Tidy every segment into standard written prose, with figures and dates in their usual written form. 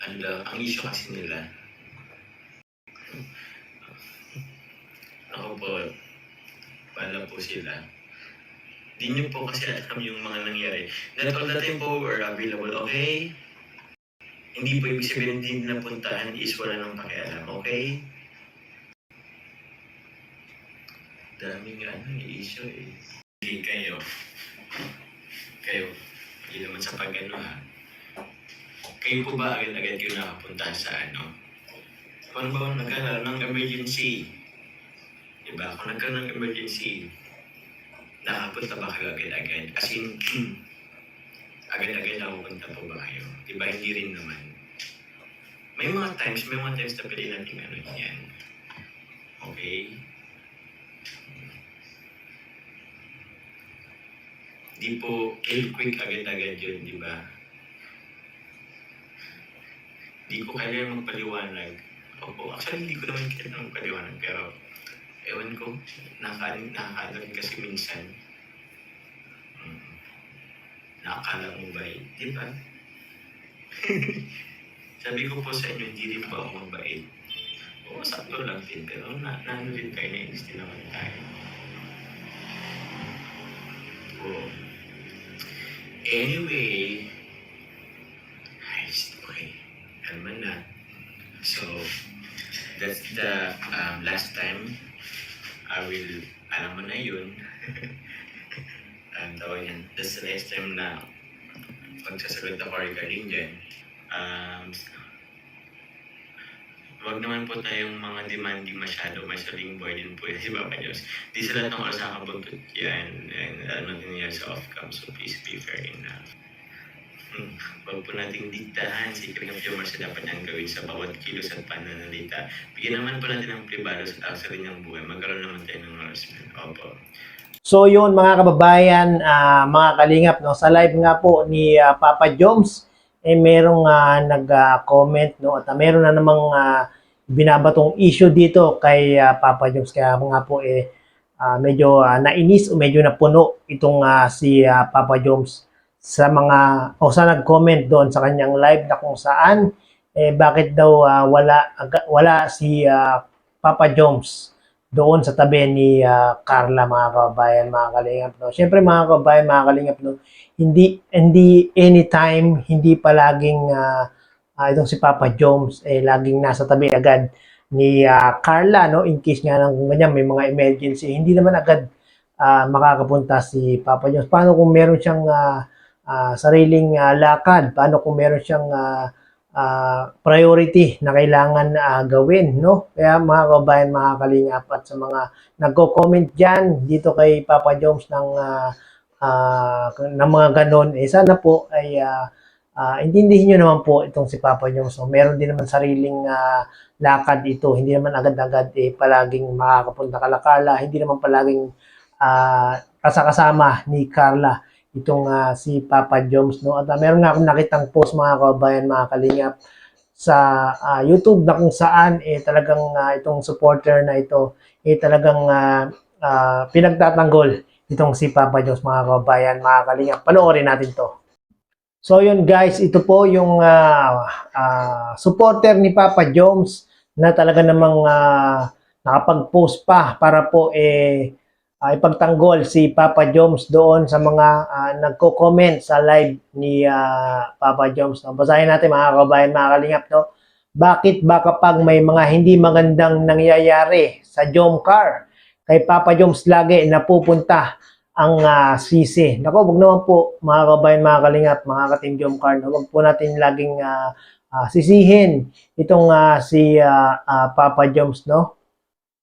ang issue kasi nila, ako po, pala po sila. Di nyo po kasi alam yung mga nangyari. Not all the time po were available, okay? Hindi po ibig sabihin din napuntahan is wala nang pakialam, okay? Daming issue eh. Hindi kayo, hindi naman sa pag-ano ha. Kayo po ba agad-agad yung nakapuntahan sa ano? Kung ba nagkaroon ng emergency? Diba? Kung nagkaroon ng emergency, nakapunta ba kayo agad-agad? As in, agad-agad nakapunta po ba kayo? Diba? Hindi rin naman. May mga times na pwede natin ano yan. Okay? Di po quick agad-agad yun, di ba? Di ko kaya magpaliwanag. Opo, actually hindi ko naman kaya magpaliwanag, pero ewan ko, nakakaalam kasi minsan. Nakakala mo ba eh? Di ba? Sabi ko po sa inyo, hindi rin po ako mabait. Oo, sakto lang din, pero naano din kayo, nainis din naman tayo. Oo. Anyway, okay, naman na. So, that's the last time I will, alam mo na yun. Tawag yan, that's the last time na magsasagot ako regarding dyan. Huwag naman po tayong mga demanding masyado, masyadong burden po yan si Papa Diyos. Di sa lahat ng oras nakabuntot yan, and ano din yan sa off-cam, so please be fair enough. Huwag po nating diktahan si King of Humor sa dapat niyang gawin sa bawat kilos at pananalita. Bigyan naman po natin ng pribado sa tao sa kanyang buhay. Magkaroon naman tayo ng harassment. Opo. So yun mga kababayan, mga kalingap, no, sa live nga po ni Papa Joms, merong nag-comment, no, at meron na namang binabatong issue dito kay Papa Joms. Kaya nga po medyo nainis o medyo napuno itong si Papa Joms sa mga sa nag-comment doon sa kanyang live na kung saan bakit daw wala si Papa Joms doon sa tabi ni Carla, mga kababayan, mga kalingap, no. Siyempre mga kababayan, mga kalingap, no, hindi anytime, hindi palaging itong si Papa Joms laging nasa tabi agad ni Carla, no, in case nga ng ganyan may mga emergency, hindi naman agad makakapunta si Papa Joms. Paano kung meron siyang sariling lakad? Paano kung meron siyang priority na kailangan gawin, no? Kaya mga kabayan, mga kalingap, at sa mga nagko-comment dyan dito kay Papa Joms ng mga ganon, sana po ay intindihin nyo naman po itong si Papa Joms. So, meron din naman sariling lakad ito. Hindi naman agad-agad palaging makakapunta kala Carla. Hindi naman palaging kasama ni Carla itong si Papa Joms, no. At meron nga akong nakitang post, mga kababayan, mga kalingap, sa YouTube na kung saan talagang itong supporter na ito talagang pinagtatanggol itong si Papa Joms, mga kababayan, mga kalingap. Panoorin natin to. So yun guys, ito po yung supporter ni Papa Joms na talaga namang nakapag-post pa para po ipagtanggol si Papa Joms doon sa mga nagko-comment sa live ni Papa Joms. No? Basahin natin, mga kababayan, mga kalingap, no? Bakit ba kapag may mga hindi magandang nangyayari sa Jomcar, kay Papa Joms lagi napupunta ang sisi? Nako, wag naman po, mga kababayan, mga kalingap, mga ka-Team Jomcar, no? Wag po natin laging sisihin itong si Papa Joms, no?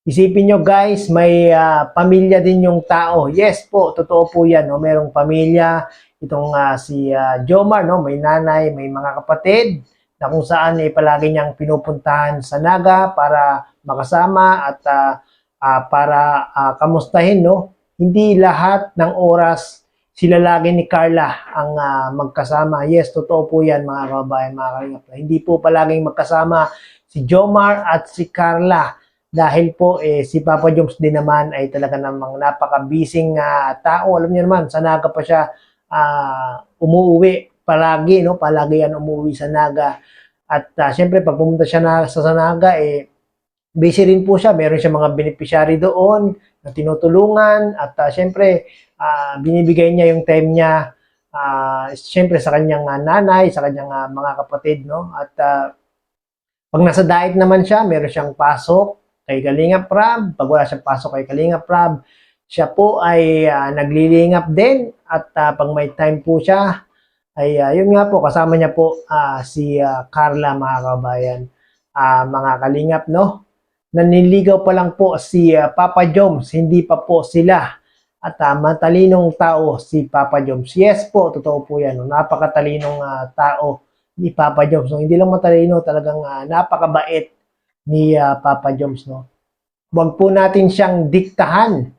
Isipin nyo guys, may pamilya din yung tao. Yes po, totoo po yan, no? Merong pamilya itong si Jomar, no? May nanay, may mga kapatid na kung saan palagi niyang pinupuntahan sa Naga para makasama at para kamustahin, no? Hindi lahat ng oras sila lagi ni Carla ang magkasama. Yes, totoo po yan, mga kababayan, mga kalingap. Hindi po palaging magkasama si Jomar at si Carla. Dahil po si Papa Joms din naman ay talaga namang napaka-busy tao. Alam niyo naman, sa Naga pa siya umuwi palagi, no? Palagi yan umuwi sa Naga. At syempre, pag pumunta siya sa Sanaga, busy rin po siya. Meron siya mga beneficiary doon na tinutulungan. At syempre, binibigay niya yung time niya, syempre, sa kanyang nanay, sa kanyang mga kapatid. No? At pag nasa diet naman siya, meron siyang pasok kay Kalingap Rab. Pag wala siyang pasok kay Kalingap Rab, siya po ay naglilingap din. At pag may time po siya, ay yun nga po, kasama niya po si Carla, mga kabayan. Mga kalingap, no? Naniligaw pa lang po si Papa Joms, hindi pa po sila. At matalinong tao si Papa Joms. Yes po, totoo po yan. No? Napakatalinong tao ni Papa Joms. No? Hindi lang matalino, talagang napakabait ni Papa Joms. No? Huwag po natin siyang diktahan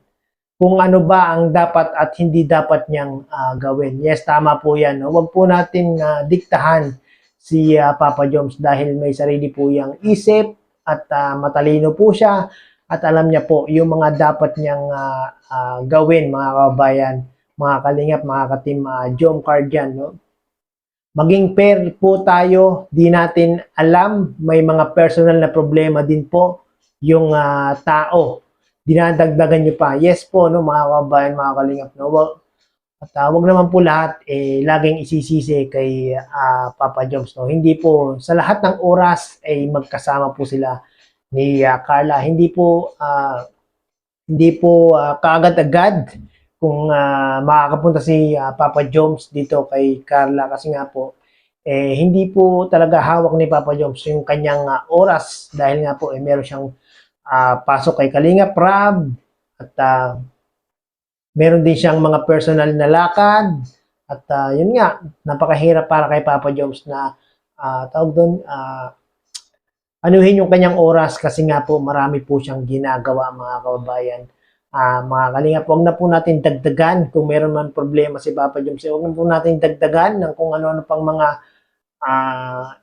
kung ano ba ang dapat at hindi dapat niyang gawin. Yes, tama po yan. No? Huwag po natin diktahan si Papa Joms dahil may sarili po yang isip at matalino po siya at alam niya po yung mga dapat niyang gawin, mga kabayan, mga kalingap, mga katim Jomcar dyan. No? Maging fair po tayo, di natin alam, may mga personal na problema din po yung tao. Dinadagdagan nyo pa. Yes po, no, mga kabayan, mga kalingap. No? At wag naman po lahat laging isisisi kay Papa Joms. No? Hindi po, sa lahat ng oras ay magkasama po sila ni Carla. Hindi po kaagad-agad kung makakapunta si Papa Joms dito kay Carla kasi nga po hindi po talaga hawak ni Papa Joms yung kanyang oras dahil nga po meron siyang pasok kay Kalingap Rab at meron din siyang mga personal na lakad at yun nga, napakahirap para kay Papa Joms na tawag doon anuhin yung kanyang oras kasi nga po marami po siyang ginagawa, mga kababayan. Mga kalingap, huwag na po natin dagdagan kung meron man problema si Papa Joms. Huwag na po natin dagdagan ng kung ano-ano pang mga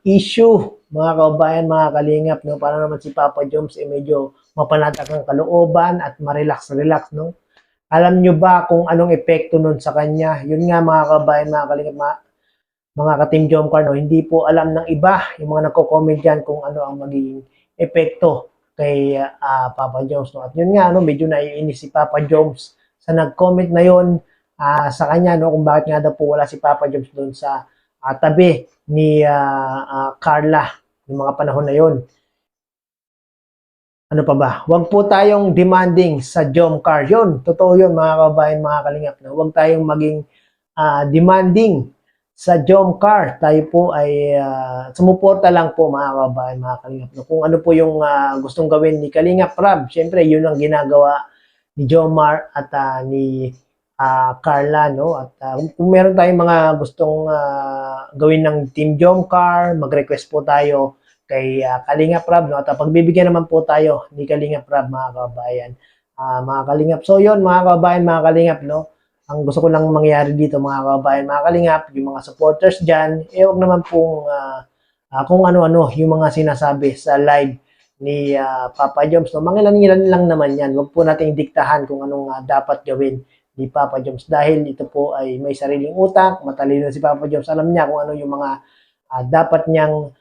issue, mga kababayan, mga kalingap. No? Para naman si Papa Joms medyo mapanatag ang kalooban at ma-relax, no? Alam nyo ba kung anong epekto nun sa kanya? Yun nga, mga kababayan, mga kalingap, mga ka-Team Jomcar, no? Hindi po alam ng iba, yung mga nagko-comment dyan kung ano ang magiging epekto kay Papa Joms. No? At yun nga, no, medyo naiinis si Papa Joms sa nag-comment na yun sa kanya, no, kung bakit nga daw po wala si Papa Joms doon sa tabi ni Carla yung mga panahon na yun. Ano pa ba? Huwag po tayong demanding sa Jomcar. Yun, totoo yun, mga kabayan, mga kalingap. No? Huwag tayong maging demanding sa Jomcar. Tayo po ay sumuporta lang po, mga kabayan, mga kalingap. No? Kung ano po yung gustong gawin ni Kalingap Rab, syempre yun ang ginagawa ni Jomar at ni Carla. No? At kung meron tayong mga gustong gawin ng Team Jomcar, mag-request po tayo kay Kalingap Rab, no? At pagbibigyan naman po tayo ni Kalingap Rab, mga kabayan, mga kalingap. So yun, mga kabayan, mga kalingap, no? Ang gusto ko lang mangyari dito, mga kabayan, mga kalingap, yung mga supporters dyan, huwag naman pong kung ano-ano yung mga sinasabi sa live ni Papa Joms. No? Mangilan-ilan lang naman yan. Huwag po nating diktahan kung anong dapat gawin ni Papa Joms dahil ito po ay may sariling utak, matalino si Papa Joms. Alam niya kung ano yung mga dapat niyang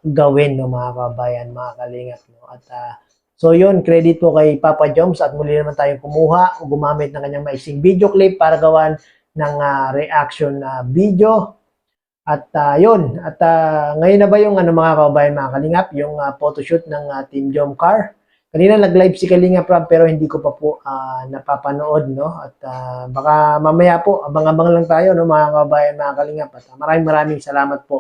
gawin, no, mga kabayan, mga kalingap. No? At so yun, credit po kay Papa Joms at muli naman tayong kumuha o gumamit ng kanyang maiksing video clip para gawan ng reaction video. At yun, at ngayon na ba yung mga kabayan, mga kalingap, yung photoshoot ng Team Jomcar. Kanina nag-live si Kalingap Rab pero hindi ko pa po napapanood, no? At baka mamaya po, abang-abang lang tayo, no, mga kabayan, mga kalingap. At maraming salamat po.